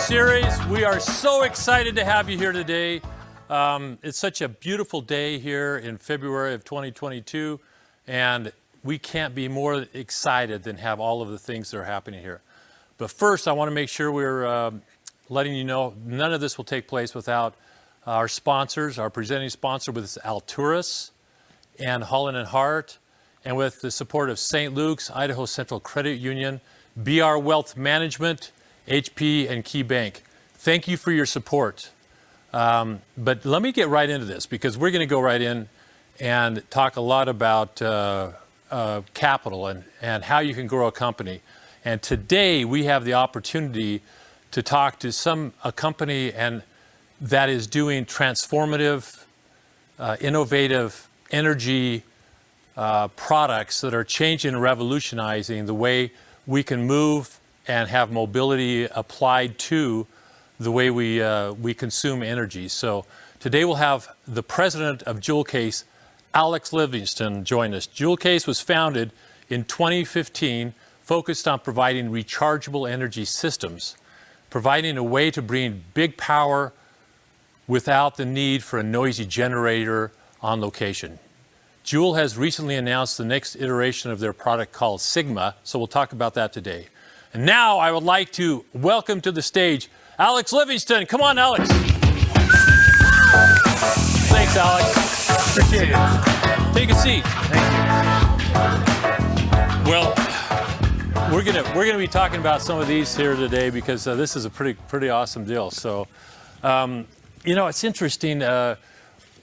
Series. We are so excited to have you here today. It's such a beautiful day here in February of 2022, and we can't be more excited than have all of the things that are happening here. But first, I want to make sure we're letting you know none of this will take place without our sponsors. Our presenting sponsor with Alturas and Holland & Hart, and with the support of St. Luke's, Idaho Central Credit Union, BR Wealth Management, HP, and Key Bank. Thank you for your support. But let me get right into this, because we're going to go right in and talk a lot about capital and how you can grow a company. And today we have the opportunity to talk to a company that is doing transformative, innovative energy products that are changing and revolutionizing the way we can move and have mobility applied to the way we consume energy. So today we'll have the president of Joule Case, Alex Livingston, join us. Joule Case was founded in 2015, focused on providing rechargeable energy systems, providing a way to bring big power without the need for a noisy generator on location. Joule has recently announced the next iteration of their product called Sigma, so we'll talk about that today. And now I would like to welcome to the stage Alex Livingston. Come on, Alex. Thanks, Alex. Appreciate it. Take a seat. Thank you. Well, we're gonna be talking about some of these here today, because this is a pretty awesome deal. So, it's interesting.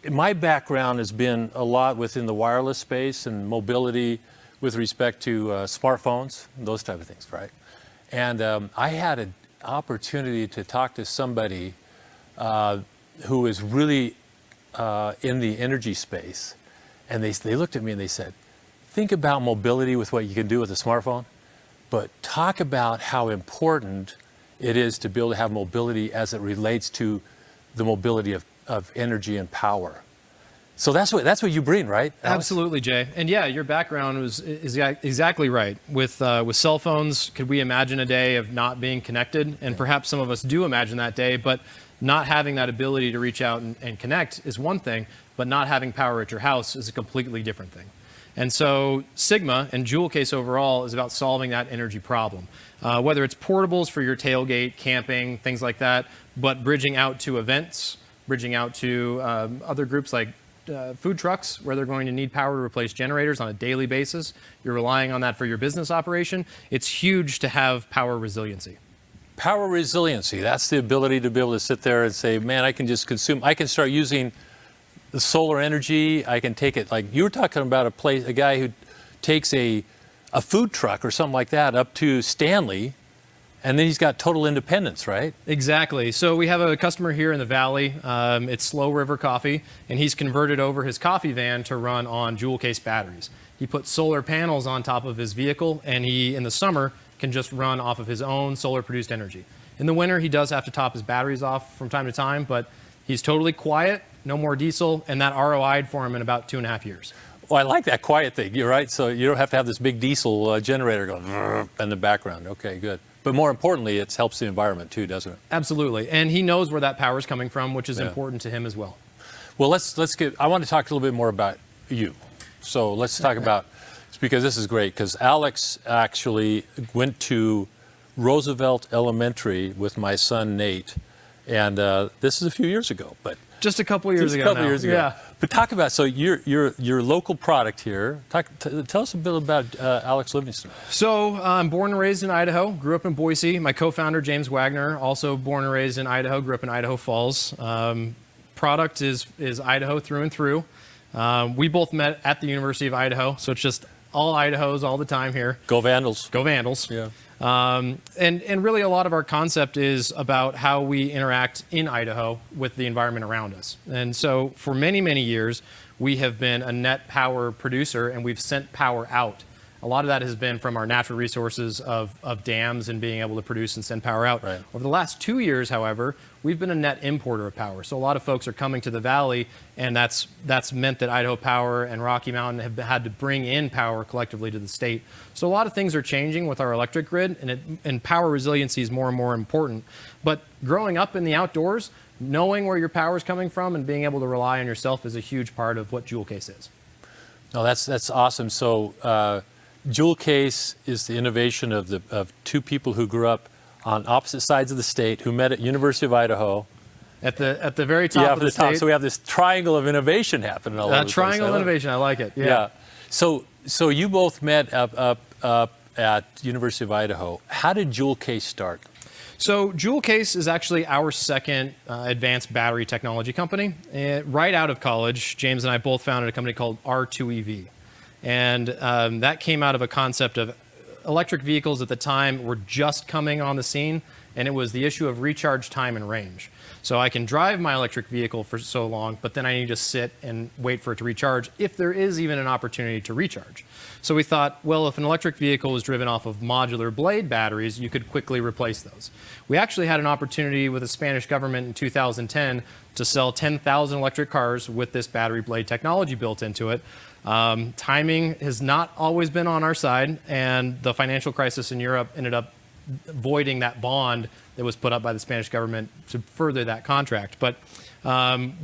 My background has been a lot within the wireless space and mobility with respect to smartphones and those type of things, right? And I had an opportunity to talk to somebody who is really in the energy space. And they looked at me and they said, think about mobility with what you can do with a smartphone, but talk about how important it is to be able to have mobility as it relates to the mobility of energy and power. So that's what you bring, right, Alex? Absolutely, Jay. And yeah, your background is exactly right. With cell phones, could we imagine a day of not being connected? And perhaps some of us do imagine that day, but not having that ability to reach out and connect is one thing, but not having power at your house is a completely different thing. And so Sigma and Joule Case overall is about solving that energy problem. Whether it's portables for your tailgate, camping, things like that, but bridging out to events, bridging out to other groups like food trucks, where they're going to need power to replace generators on a daily basis. You're relying on that for your business operation. It's huge to have power resiliency. Power resiliency, that's the ability to be able to sit there and say, man, I can start using the solar energy. I can take it, like you were talking about a guy who takes a food truck or something like that up to Stanley, and then he's got total independence, right? Exactly. So we have a customer here in the Valley. It's Slow River Coffee, and he's converted over his coffee van to run on Joule Case batteries. He put solar panels on top of his vehicle, and he, in the summer, can just run off of his own solar-produced energy. In the winter, he does have to top his batteries off from time to time, but he's totally quiet, no more diesel, and that ROI'd for him in about 2.5 years. Well, I like that quiet thing. You're right. So you don't have to have this big diesel generator going in the background. Okay, good. But more importantly, it helps the environment too, doesn't it? Absolutely. And he knows where that power is coming from, which is important to him as well. Well, I want to talk a little bit more about you. So let's talk about, because this is great, because Alex actually went to Roosevelt Elementary with my son, Nate. And this is a few years ago, but just a couple years ago. Yeah. But talk about, so your local product here. Tell us a bit about Alex Livingston. So I'm born and raised in Idaho, grew up in Boise. My co-founder, James Wagner, also born and raised in Idaho, grew up in Idaho Falls. Product is Idaho through and through. We both met at the University of Idaho, so it's just all Idahos all the time here. Go Vandals. Go Vandals. Yeah. And really a lot of our concept is about how we interact in Idaho with the environment around us. And so for many, many years, we have been a net power producer, and we've sent power out A lot of that has been from our natural resources of dams and being able to produce and send power out. Right. Over the last 2 years, however, we've been a net importer of power. So a lot of folks are coming to the Valley, and that's meant that Idaho Power and Rocky Mountain have had to bring in power collectively to the state. So a lot of things are changing with our electric grid, and power resiliency is more and more important. But growing up in the outdoors, knowing where your power is coming from and being able to rely on yourself is a huge part of what Joule Case is. No, that's awesome. So Joule Case is the innovation of two people who grew up on opposite sides of the state, who met at University of Idaho. At the very top of the state. So we have this triangle of innovation happening all over the place. Triangle of innovation, I like it. Yeah. So you both met up at University of Idaho. How did Joule Case start? So Joule Case is actually our second advanced battery technology company. Right out of college, James and I both founded a company called R2EV. And that came out of a concept of electric vehicles at the time were just coming on the scene, and it was the issue of recharge time and range. So I can drive my electric vehicle for so long, but then I need to sit and wait for it to recharge if there is even an opportunity to recharge. So we thought, well, if an electric vehicle was driven off of modular blade batteries, you could quickly replace those. We actually had an opportunity with the Spanish government in 2010 to sell 10,000 electric cars with this battery blade technology built into it. Timing has not always been on our side, and the financial crisis in Europe ended up voiding that bond that was put up by the Spanish government to further that contract. But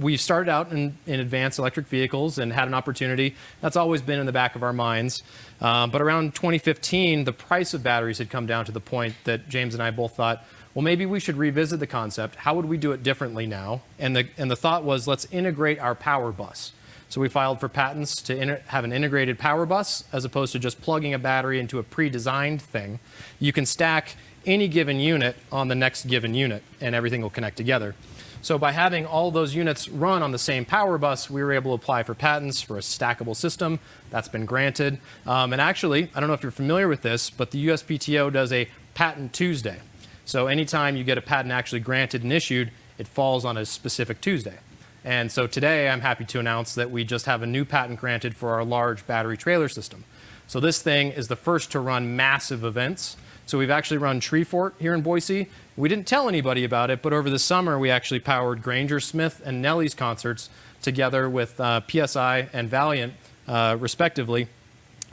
we started out in advanced electric vehicles and had an opportunity. That's always been in the back of our minds. But around 2015, the price of batteries had come down to the point that James and I both thought, well, maybe we should revisit the concept. How would we do it differently now? And the thought was, let's integrate our power bus. So we filed for patents to have an integrated power bus as opposed to just plugging a battery into a pre-designed thing. You can stack any given unit on the next given unit, and everything will connect together. So by having all those units run on the same power bus, we were able to apply for patents for a stackable system. That's been granted. And actually, I don't know if you're familiar with this, but the USPTO does a Patent Tuesday. So anytime you get a patent actually granted and issued, it falls on a specific Tuesday. And so today, I'm happy to announce that we just have a new patent granted for our large battery trailer system. So this thing is the first to run massive events. So we've actually run Tree Fort here in Boise. We didn't tell anybody about it, but over the summer, we actually powered Granger Smith and Nelly's concerts together with PSI and Valiant, respectively,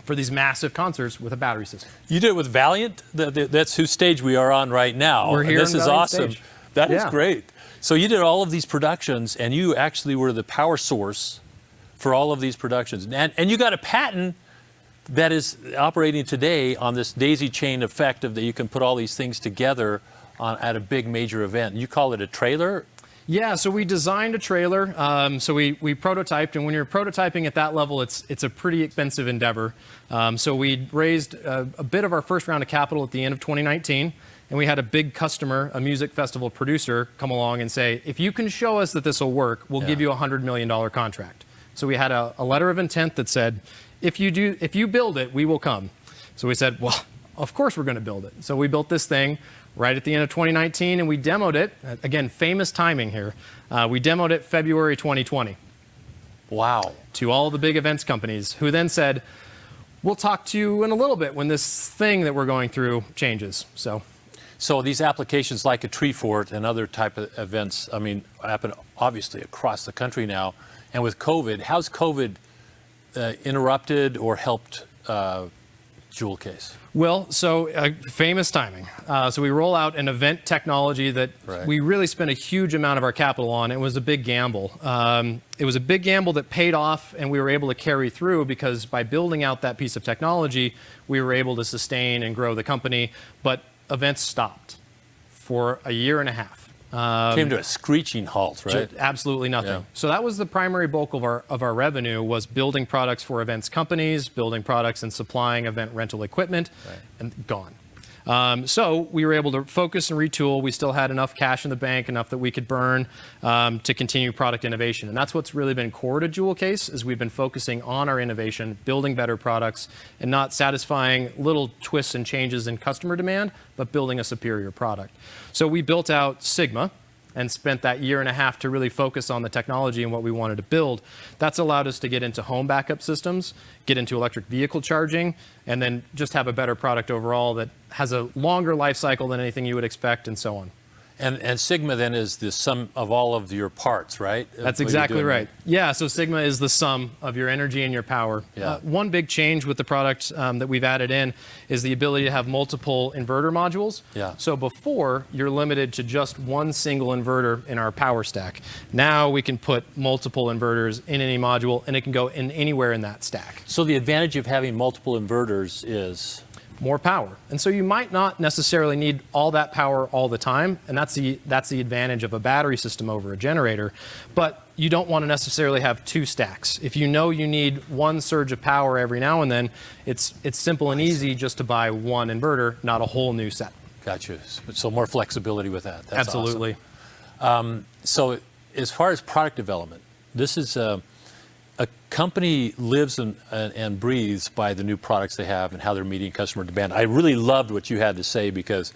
for these massive concerts with a battery system. You did it with Valiant? That's whose stage we are on right now. We're here. This is awesome. Stage. That is great. So you did all of these productions, and you actually were the power source for all of these productions. And you got a patent that is operating today on this daisy chain effect of that you can put all these things together at a big major event. You call it a trailer? Yeah, so we designed a trailer. So we prototyped, and when you're prototyping at that level, it's a pretty expensive endeavor. So we raised a bit of our first round of capital at the end of 2019. And we had a big customer, a music festival producer, come along and say, if you can show us that this will work, we'll give you a $100 million contract. So we had a letter of intent that said, if you build it, we will come. So we said, well, of course we're going to build it. So we built this thing right at the end of 2019, and we demoed it. Again, famous timing here. We demoed it February 2020. Wow. To all the big events companies, who then said, we'll talk to you in a little bit when this thing that we're going through changes. So these applications like a Tree Fort and other type of events, I mean, happen obviously across the country now. And with COVID, how's COVID interrupted or helped Joule Case? Well, so famous timing. So we roll out an event technology that we really spent a huge amount of our capital on. It was a big gamble. It was a big gamble that paid off, and we were able to carry through because by building out that piece of technology, we were able to sustain and grow the company. But events stopped for a year and a half. Came to a screeching halt, right? Absolutely nothing. Yeah. So that was the primary bulk of our revenue, was building products for events companies, building products and supplying event rental equipment, and gone. So we were able to focus and retool. We still had enough cash in the bank, enough that we could burn to continue product innovation. And that's what's really been core to Joule Case, is we've been focusing on our innovation, building better products, and not satisfying little twists and changes in customer demand, but building a superior product. So we built out Sigma, and spent that year and a half to really focus on the technology and what we wanted to build. That's allowed us to get into home backup systems, get into electric vehicle charging, and then just have a better product overall that has a longer life cycle than anything you would expect, and so on. And Sigma then is the sum of all of your parts, right? That's exactly right. Yeah, so Sigma is the sum of your energy and your power. Yeah. One big change with the product that we've added in is the ability to have multiple inverter modules. Yeah. So before, you're limited to just one single inverter in our power stack. Now we can put multiple inverters in any module, and it can go in anywhere in that stack. So the advantage of having multiple inverters is? More power. And so you might not necessarily need all that power all the time, and that's the advantage of a battery system over a generator. But you don't want to necessarily have two stacks. If you know you need one surge of power every now and then, it's simple and easy just to buy one inverter, not a whole new set. Gotcha. So more flexibility with that. That's Absolutely. Awesome. So as far as product development, this is a company lives and breathes by the new products they have and how they're meeting customer demand. I really loved what you had to say, because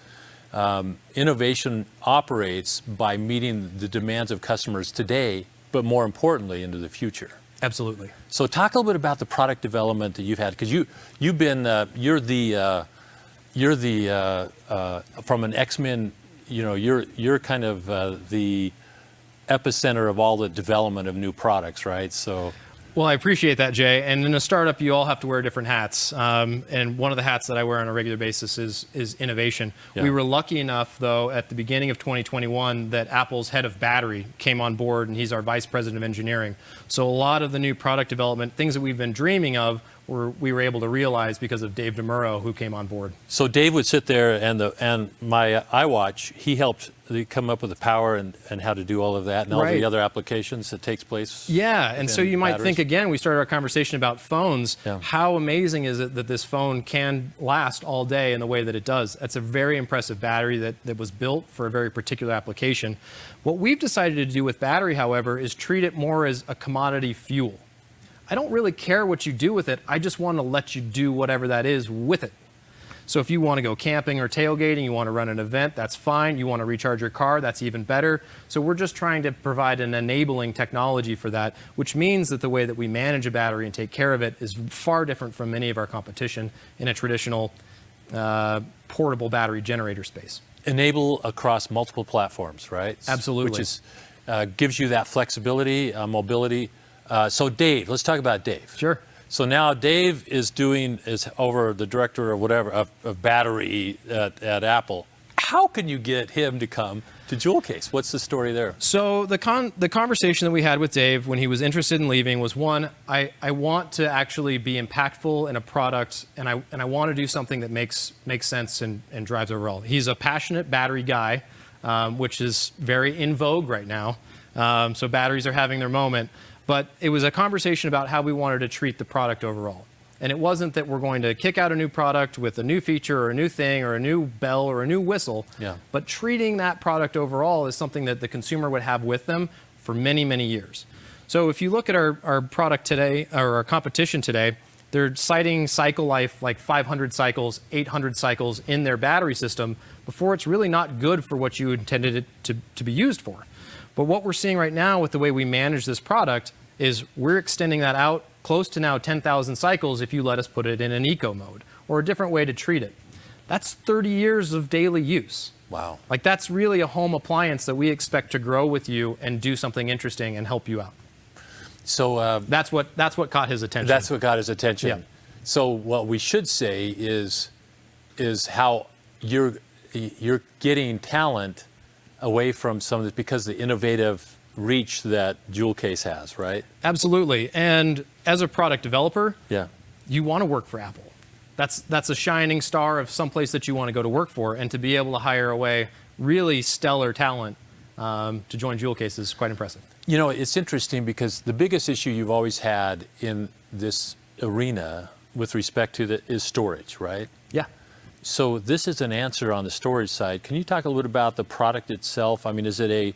innovation operates by meeting the demands of customers today, but more importantly, into the future. Absolutely. So talk a little bit about the product development that you've had, because you've been you're the from an X-Men, you're kind of the epicenter of all the development of new products, right? So. Well, I appreciate that, Jay. And in a startup, you all have to wear different hats. And one of the hats that I wear on a regular basis is innovation. Yeah. We were lucky enough, though, at the beginning of 2021, that Apple's head of battery came on board, and he's our vice president of engineering. So a lot of the new product development, things that we've been dreaming of, we were able to realize because of Dave DeMuro, who came on board. So Dave would sit there, and my iWatch, he helped come up with the power and how to do all of that, and all the other applications that takes place. Yeah, and so you might think, again, we started our conversation about phones. Yeah. How amazing is it that this phone can last all day in the way that it does? That's a very impressive battery that was built for a very particular application. What we've decided to do with battery, however, is treat it more as a commodity fuel. I don't really care what you do with it. I just want to let you do whatever that is with it. So if you want to go camping or tailgating, you want to run an event, that's fine. You want to recharge your car, that's even better. So we're just trying to provide an enabling technology for that, which means that the way that we manage a battery and take care of it is far different from many of our competition in a traditional portable battery generator space. Enable across multiple platforms, right? Absolutely. Which is gives you that flexibility, mobility. So Dave, let's talk about Dave. Sure. So now Dave is over the director or whatever of battery at Apple. How can you get him to come to Joule Case? What's the story there? So the conversation that we had with Dave when he was interested in leaving was, one, I want to actually be impactful in a product, and I want to do something that makes sense and drives overall. He's a passionate battery guy, which is very in vogue right now. So batteries are having their moment. But it was a conversation about how we wanted to treat the product overall. And it wasn't that we're going to kick out a new product with a new feature or a new thing or a new bell or a new whistle, but treating that product overall as something that the consumer would have with them for many, many years. So if you look at our product today, or our competition today, they're citing cycle life like 500 cycles, 800 cycles in their battery system before it's really not good for what you intended it to be used for. But what we're seeing right now with the way we manage this product is we're extending that out close to now 10,000 cycles if you let us put it in an eco mode or a different way to treat it. That's 30 years of daily use. Wow. Like, that's really a home appliance that we expect to grow with you and do something interesting and help you out. So that's what caught his attention. That's what got his attention. Yeah. So what we should say is how you're getting talent away from some of this because the innovative reach that Joule Case has, right? Absolutely. And as a product developer, yeah, you want to work for Apple. That's a shining star of someplace that you want to go to work for, and to be able to hire away really stellar talent to join Joule Case is quite impressive. You know, it's interesting because the biggest issue you've always had in this arena with respect to is storage, right? Yeah. So this is an answer on the storage side. Can you talk a little bit about the product itself? I mean, is it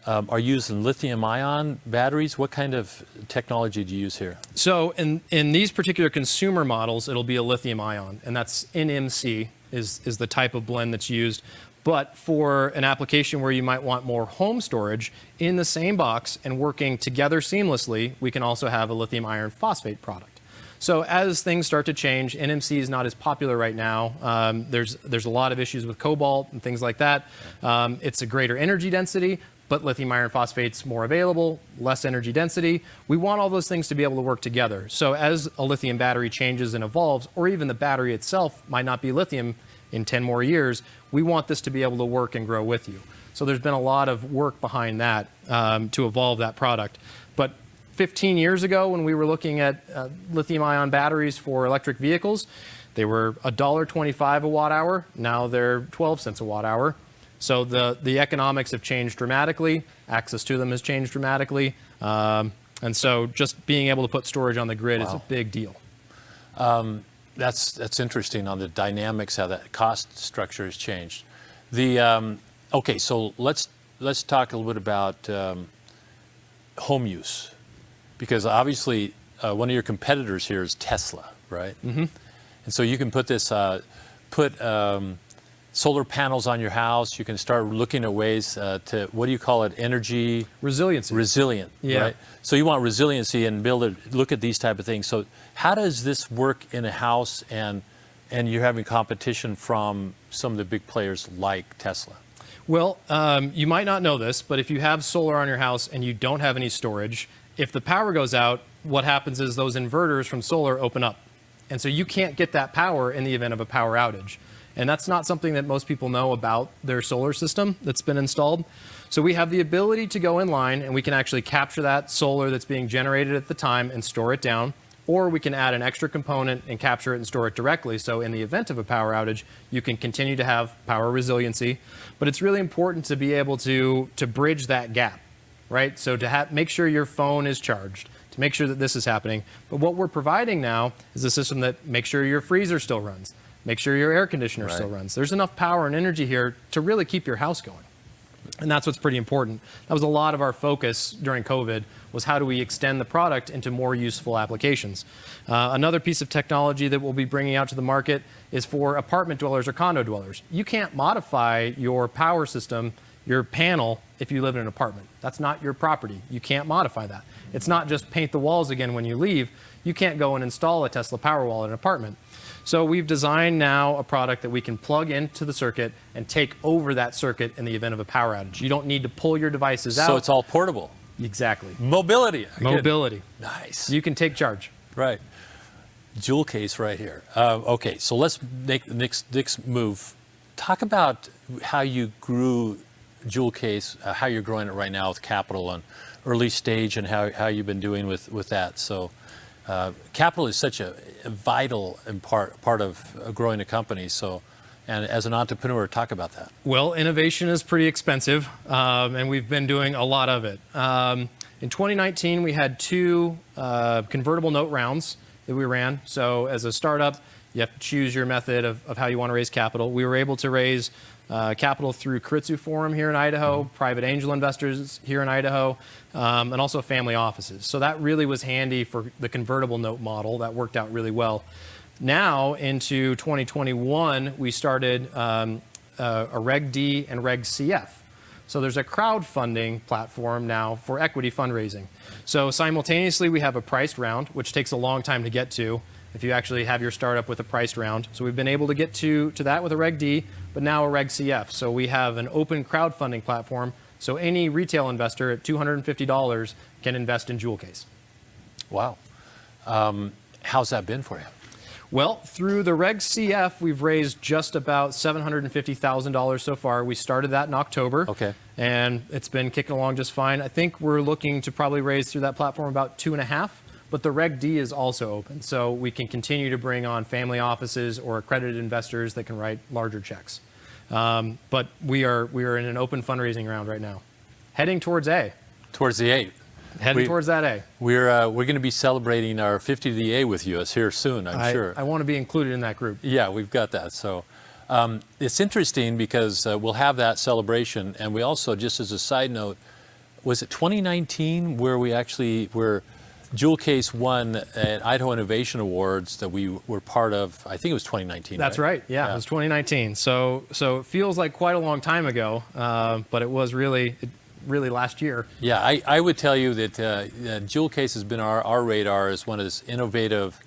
are you using lithium-ion batteries? What kind of technology do you use here? So in these particular consumer models, it'll be a lithium-ion, and that's NMC is the type of blend that's used. But for an application where you might want more home storage in the same box and working together seamlessly, we can also have a lithium iron phosphate product. So as things start to change, NMC is not as popular right now. There's a lot of issues with cobalt and things like that. It's a greater energy density, but lithium iron phosphate's more available, less energy density. We want all those things to be able to work together. So as a lithium battery changes and evolves, or even the battery itself might not be lithium in 10 more years, we want this to be able to work and grow with you. So there's been a lot of work behind that to evolve that product. But 15 years ago, when we were looking at lithium-ion batteries for electric vehicles, they were $1.25 a watt hour. Now they're 12 cents a watt hour. So the economics have changed dramatically. Access to them has changed dramatically. And so just being able to put storage on the grid is a big deal. That's interesting on the dynamics, how that cost structure has changed. Okay, so let's talk a little bit about home use, because obviously one of your competitors here is Tesla, right? Mm-hmm. And so you can put this solar panels on your house. You can start looking at ways to, what do you call it, energy? Resiliency. Resilient, yeah. Right? So you want resiliency and be able to look at these type of things. So how does this work in a house, and you're having competition from some of the big players like Tesla? Well, you might not know this, but if you have solar on your house and you don't have any storage, if the power goes out, what happens is those inverters from solar open up. And so you can't get that power in the event of a power outage. And that's not something that most people know about their solar system that's been installed. So we have the ability to go in line and we can actually capture that solar that's being generated at the time and store it down. Or we can add an extra component and capture it and store it directly. So in the event of a power outage, you can continue to have power resiliency. But it's really important to be able to bridge that gap, right? So to make sure your phone is charged, to make sure that this is happening. But what we're providing now is a system that makes sure your freezer still runs. Make sure your air conditioner still runs. There's enough power and energy here to really keep your house going. And that's what's pretty important. That was a lot of our focus during COVID, was how do we extend the product into more useful applications. Another piece of technology that we'll be bringing out to the market is for apartment dwellers or condo dwellers. You can't modify your power system, your panel, if you live in an apartment. That's not your property. You can't modify that. It's not just paint the walls again when you leave. You can't go and install a Tesla Powerwall in an apartment. So we've designed now a product that we can plug into the circuit and take over that circuit in the event of a power outage. You don't need to pull your devices out. So it's all portable. Exactly. Mobility. Mobility. Nice. You can take charge. Right. Joule Case right here. Okay, so let's make the next move. Talk about how you grew Joule Case, how you're growing it right now with capital and early stage, and how you've been doing with that. So capital is such a vital part of growing a company. So, and as an entrepreneur, talk about that. Well, innovation is pretty expensive, and we've been doing a lot of it. In 2019, we had 2 convertible note rounds that we ran. So as a startup, you have to choose your method of how you want to raise capital. We were able to raise capital through Keiretsu Forum here in Idaho, private angel investors here in Idaho, and also family offices. So that really was handy for the convertible note model. That worked out really well. Now into 2021, we started a Reg D and Reg CF. So there's a crowdfunding platform now for equity fundraising. So simultaneously, we have a priced round, which takes a long time to get to if you actually have your startup with a priced round. So we've been able to get to that with a Reg D, but now a Reg CF. So we have an open crowdfunding platform. So any retail investor at $250 can invest in Joule Case. Wow. How's that been for you? Well, through the Reg CF, we've raised just about $750,000 so far. We started that in October. Okay. And it's been kicking along just fine. I think we're looking to probably raise through that platform about 2.5. But the Reg D is also open, so we can continue to bring on family offices or accredited investors that can write larger checks. But we are in an open fundraising round right now, heading towards A. Towards the A. Heading towards that A. We're going to be celebrating our 50 to the A with you. It's here soon, I'm sure. I want to be included in that group. Yeah, we've got that. So it's interesting because we'll have that celebration, and we also, just as a side note, was it 2019 where we actually were Joule Case won an Idaho Innovation Awards that we were part of. I think it was 2019. That's right. Yeah, it was 2019. So it feels like quite a long time ago, but it was really last year. Yeah, I would tell you that Joule Case has been our radar as one of those innovative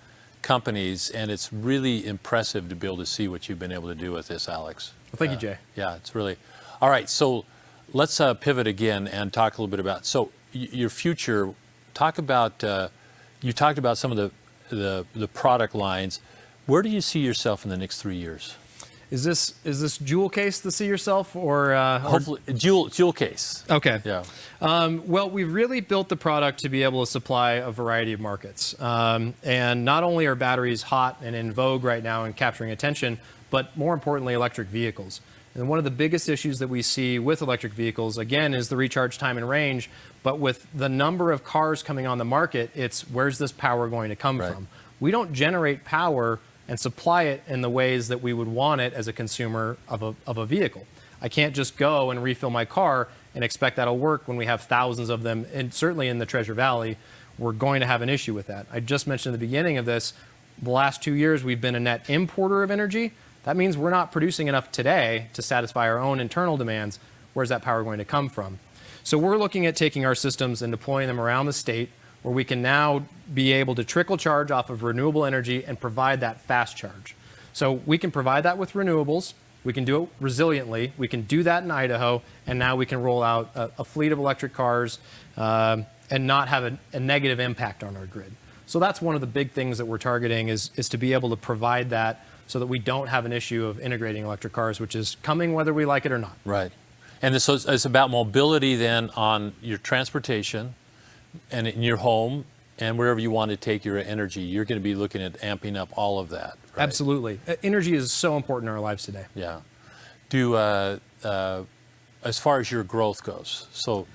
companies, and it's really impressive to be able to see what you've been able to do with this, Alex. Well, thank you, Jay. Yeah, it's really. All right, so let's pivot again and talk a little bit about, your future. Talk about, you talked about some of the product lines. Where do you see yourself in the next 3 years? Is this Joule Case to see yourself, or hopefully Joule Case? Okay. Yeah. Well, we've really built the product to be able to supply a variety of markets, and not only are batteries hot and in vogue right now and capturing attention, but more importantly, electric vehicles. And one of the biggest issues that we see with electric vehicles, again, is the recharge time and range. But with the number of cars coming on the market, it's where's this power going to come from? We don't generate power and supply it in the ways that we would want it as a consumer of a vehicle. I can't just go and refill my car and expect that'll work when we have thousands of them. And certainly in the Treasure Valley, we're going to have an issue with that. I just mentioned at the beginning of this, the last 2 years, we've been a net importer of energy. That means we're not producing enough today to satisfy our own internal demands. Where's that power going to come from? So we're looking at taking our systems and deploying them around the state, where we can now be able to trickle charge off of renewable energy and provide that fast charge. So we can provide that with renewables. We can do it resiliently. We can do that in Idaho, and now we can roll out a fleet of electric cars and not have a negative impact on our grid. So that's one of the big things that we're targeting is to be able to provide that, so that we don't have an issue of integrating electric cars, which is coming whether we like it or not. Right. And so it's about mobility then on your transportation and in your home and wherever you want to take your energy. You're going to be looking at amping up all of that, right? Absolutely. Energy is so important in our lives today. Yeah. As far as your growth goes, so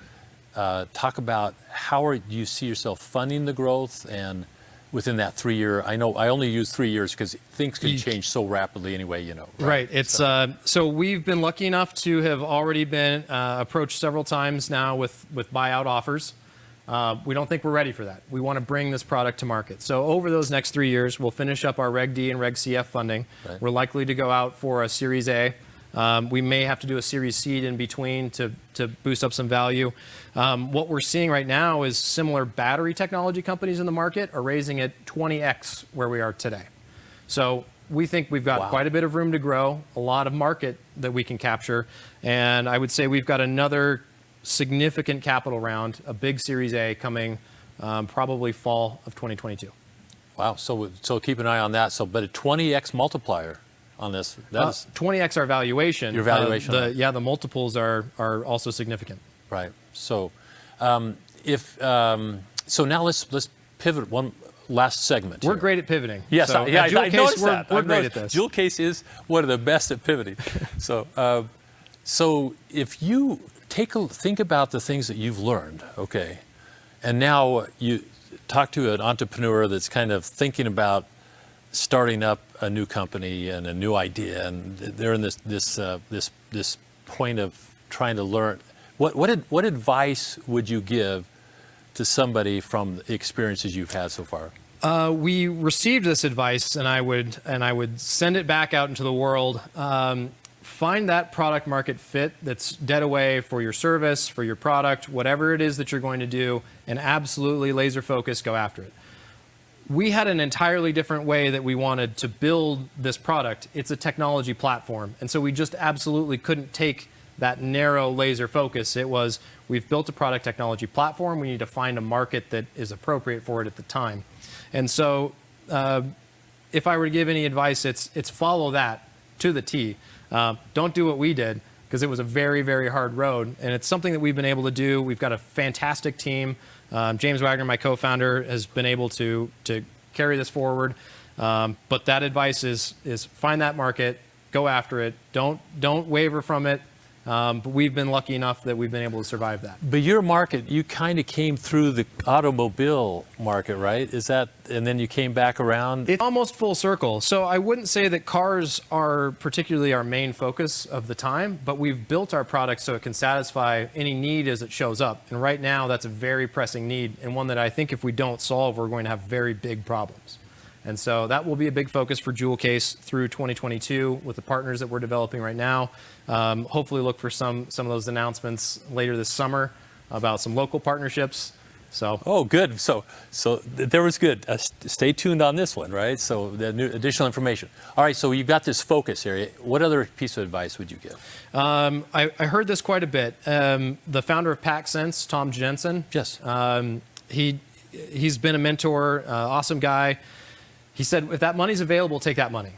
talk about do you see yourself funding the growth, and within that 3 year, I know I only use 3 years because things can change so rapidly anyway, you know. Right. It's so we've been lucky enough to have already been approached several times now with buyout offers. We don't think we're ready for that. We want to bring this product to market. So over those next 3 years, we'll finish up our Reg D and Reg CF funding. Right. We're likely to go out for a Series A. We may have to do a Series Seed in between to boost up some value. What we're seeing right now is similar battery technology companies in the market are raising at 20x where we are today. So we think we've got quite a bit of room to grow, a lot of market that we can capture. And I would say we've got another significant capital round, a big Series A coming probably fall of 2022. Wow. So keep an eye on that. But a 20x multiplier on this. That's 20x our valuation. Your valuation. The multiples are also significant. Right. So so now let's pivot one last segment. We're great at pivoting. Yes, so I noticed that. We're great at this. Joule Case is one of the best at pivoting. So if you think about the things that you've learned, okay, and now you talk to an entrepreneur that's kind of thinking about starting up a new company and a new idea, and they're in this point of trying to learn. What advice would you give to somebody from the experiences you've had so far? We received this advice, and I would send it back out into the world. Find that product market fit that's dead away for your service, for your product, whatever it is that you're going to do, and absolutely laser focus, go after it. We had an entirely different way that we wanted to build this product. It's a technology platform, and so we just absolutely couldn't take that narrow laser focus. It was, we've built a product technology platform, we need to find a market that is appropriate for it at the time. And so if I were to give any advice, it's follow that to the T. Don't do what we did, because it was a very, very hard road, and it's something that we've been able to do. We've got a fantastic team. James Wagner, my co-founder, has been able to carry this forward. But that advice is find that market, go after it. Don't waver from it. But we've been lucky enough that we've been able to survive that. But your market, you kind of came through the automobile market, right? Is that, and then you came back around? It's almost full circle. So I wouldn't say that cars are particularly our main focus of the time, but we've built our product so it can satisfy any need as it shows up. And right now, that's a very pressing need, and one that I think if we don't solve, we're going to have very big problems. And so that will be a big focus for Joule Case through 2022 with the partners that we're developing right now. Hopefully look for some of those announcements later this summer about some local partnerships. So. Oh, good. So there was good. Stay tuned on this one, right? So the new additional information. All right. So you've got this focus area. What other piece of advice would you give? I heard this quite a bit. The founder of PacSense, Tom Jensen. Yes. He's been a mentor, awesome guy. He said, if that money's available, take that money.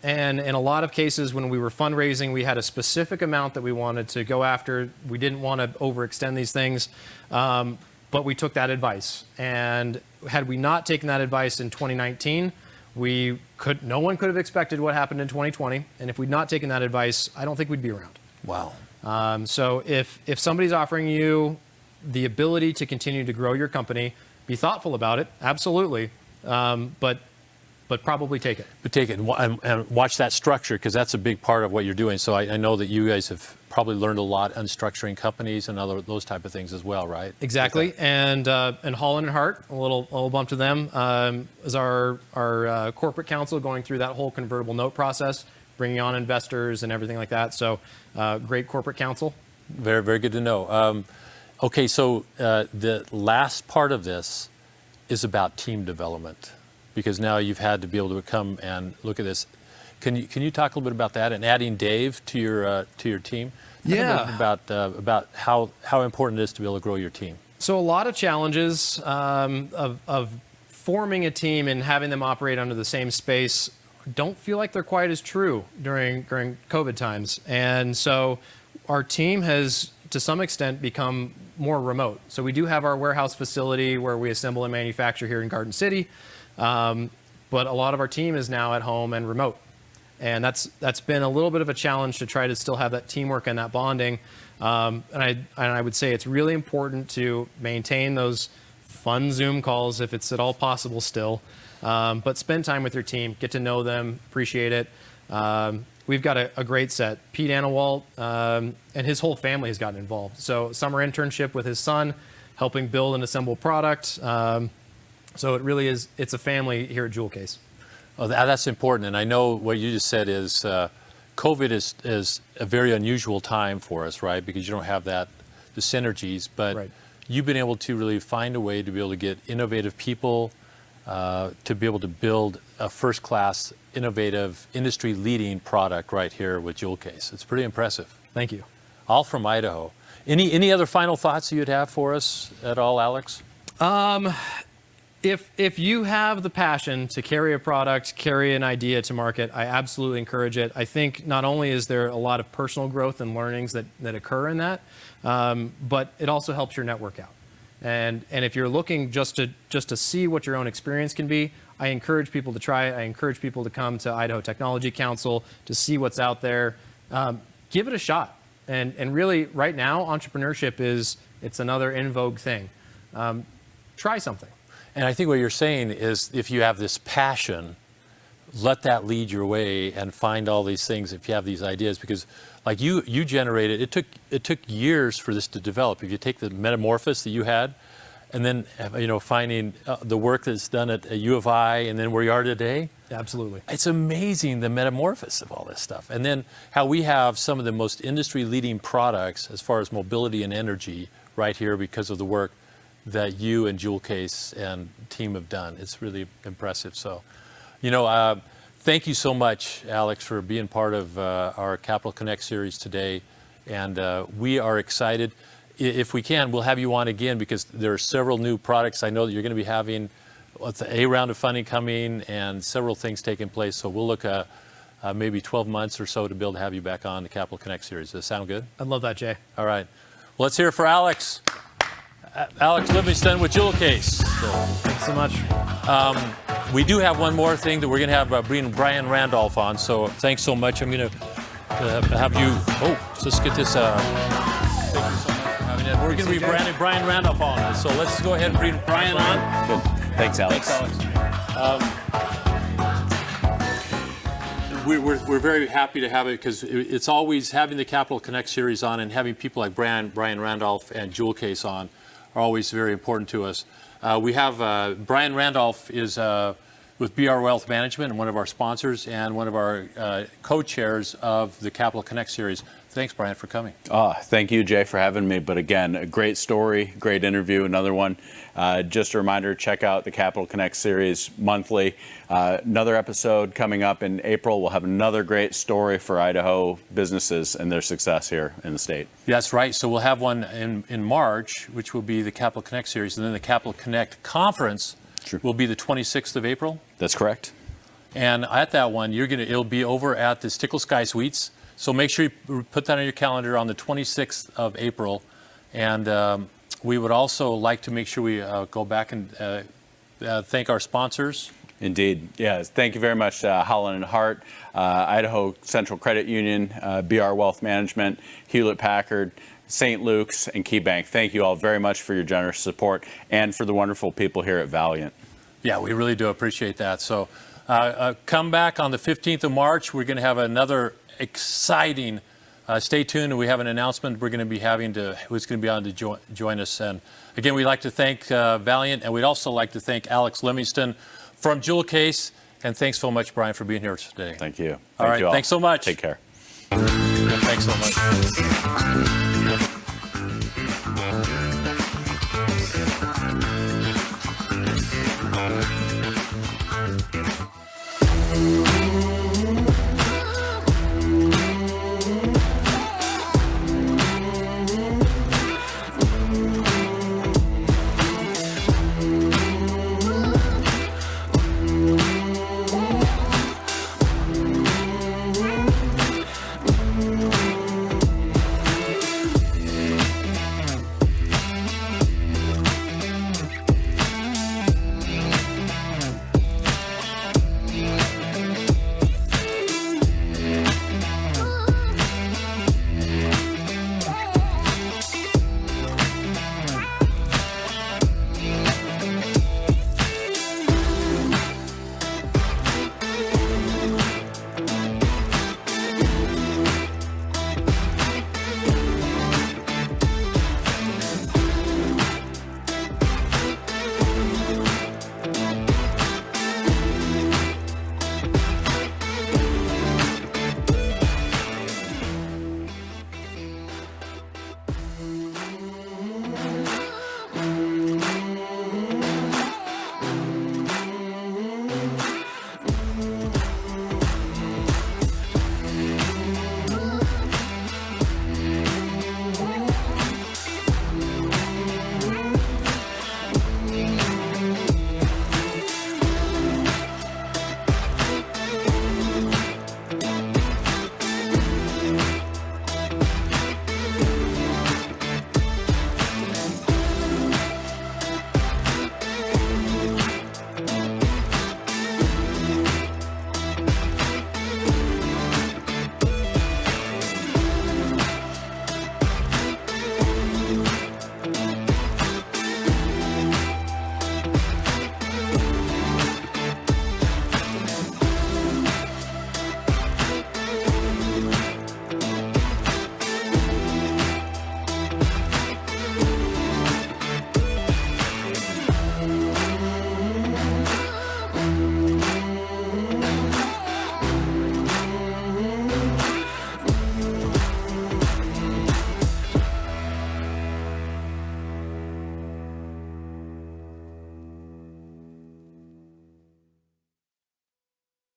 And in a lot of cases, when we were fundraising, we had a specific amount that we wanted to go after. We didn't want to overextend these things, but we took that advice. And had we not taken that advice in 2019, no one could have expected what happened in 2020. And if we'd not taken that advice, I don't think we'd be around. Wow. So if somebody's offering you the ability to continue to grow your company, be thoughtful about it, absolutely. But probably take it. But take it and watch that structure, because that's a big part of what you're doing. So I know that you guys have probably learned a lot on structuring companies and those type of things as well, right? Exactly. And Holland and Hart, a little bump to them, is our corporate counsel going through that whole convertible note process, bringing on investors and everything like that. So great corporate counsel. Very, very good to know. Okay, so the last part of this is about team development, because now you've had to be able to come and look at this. Can you talk a little bit about that and adding Dave to your team? Yeah. About how important it is to be able to grow your team. So a lot of challenges of forming a team and having them operate under the same space don't feel like they're quite as true during COVID times. And so our team has, to some extent, become more remote. So we do have our warehouse facility where we assemble and manufacture here in Garden City. But a lot of our team is now at home and remote. And that's been a little bit of a challenge to try to still have that teamwork and that bonding. And I would say it's really important to maintain those fun Zoom calls if it's at all possible still. But spend time with your team, get to know them, appreciate it. We've got a great set. Pete Anawalt and his whole family has gotten involved. So summer internship with his son, helping build and assemble product. So it really is, it's a family here at Joule Case. Oh, that's important. And I know what you just said is COVID is a very unusual time for us, right? Because you don't have the synergies, but right. You've been able to really find a way to be able to get innovative people, to be able to build a first-class, innovative, industry-leading product right here with Joule Case. It's pretty impressive. Thank you. All from Idaho. Any other final thoughts you'd have for us at all, Alex? If you have the passion to carry a product, carry an idea to market, I absolutely encourage it. I think not only is there a lot of personal growth and learnings that occur in that, but it also helps your network out. And if you're looking just to see what your own experience can be, I encourage people to try it. I encourage people to come to Idaho Technology Council to see what's out there. Give it a shot. And really, right now, entrepreneurship it's another in vogue thing. Try something. And I think what you're saying is, if you have this passion, let that lead your way and find all these things if you have these ideas, because like you generated, it took years for this to develop. If you take the metamorphosis that you had, and then finding the work that's done at U of I, and then where you are today. Absolutely. It's amazing, the metamorphosis of all this stuff. And then how we have some of the most industry leading products as far as mobility and energy right here because of the work that you and Joule Case and team have done. It's really impressive. So, thank you so much, Alex, for being part of our Capital Connect series today. And we are excited. If we can, we'll have you on again, because there are several new products. I know that you're going to be having a round of funding coming and several things taking place. So we'll look at maybe 12 months or so to be able to have you back on the Capital Connect series. Does that sound good? I'd love that, Jay. All right. Well, let's hear it for Alex. Alex Livingston with Joule Case. Thanks so much. We do have one more thing that we're going to have bring Brian Randolph on. So thanks so much. I'm going to have you. Oh, so let's get this. Thank you so much for having it. We're going to be branding Brian Randolph on it. So let's go ahead and bring Brian on. Good. Thanks, Alex. We're very happy to have it because it's always having the Capital Connect series on and having people like Brian Randolph and Joule Case on are always very important to us. We have Brian Randolph is with BR Wealth Management and one of our sponsors and one of our co-chairs of the Capital Connect series. Thanks, Brian, for coming. Thank you, Jay, for having me. But again, a great story, great interview, another one. Just a reminder, check out the Capital Connect series monthly. Another episode coming up in April. We'll have another great story for Idaho businesses and their success here in the state. That's right. So we'll have one in March, which will be the Capital Connect series. And then the Capital Connect conference will be the 26th of April. That's correct. And at that one, it'll be over at the Stickle Sky Suites. So make sure you put that on your calendar on the 26th of April. And we would also like to make sure we go back and thank our sponsors. Indeed. Yes. Thank you very much, Holland & Hart, Idaho Central Credit Union, BR Wealth Management, Hewlett-Packard, St. Luke's, and KeyBank. Thank you all very much for your generous support and for the wonderful people here at Valiant. Yeah, we really do appreciate that. So come back on the 15th of March. We're going to have another exciting, stay tuned, and we have an announcement we're going to be having who's going to be on to join us. And again, we'd like to thank Valiant, and we'd also like to thank Alex Livingston from Joule Case. And thanks so much, Brian, for being here today. Thank you. All right, thanks so much. Take care. Thanks so much.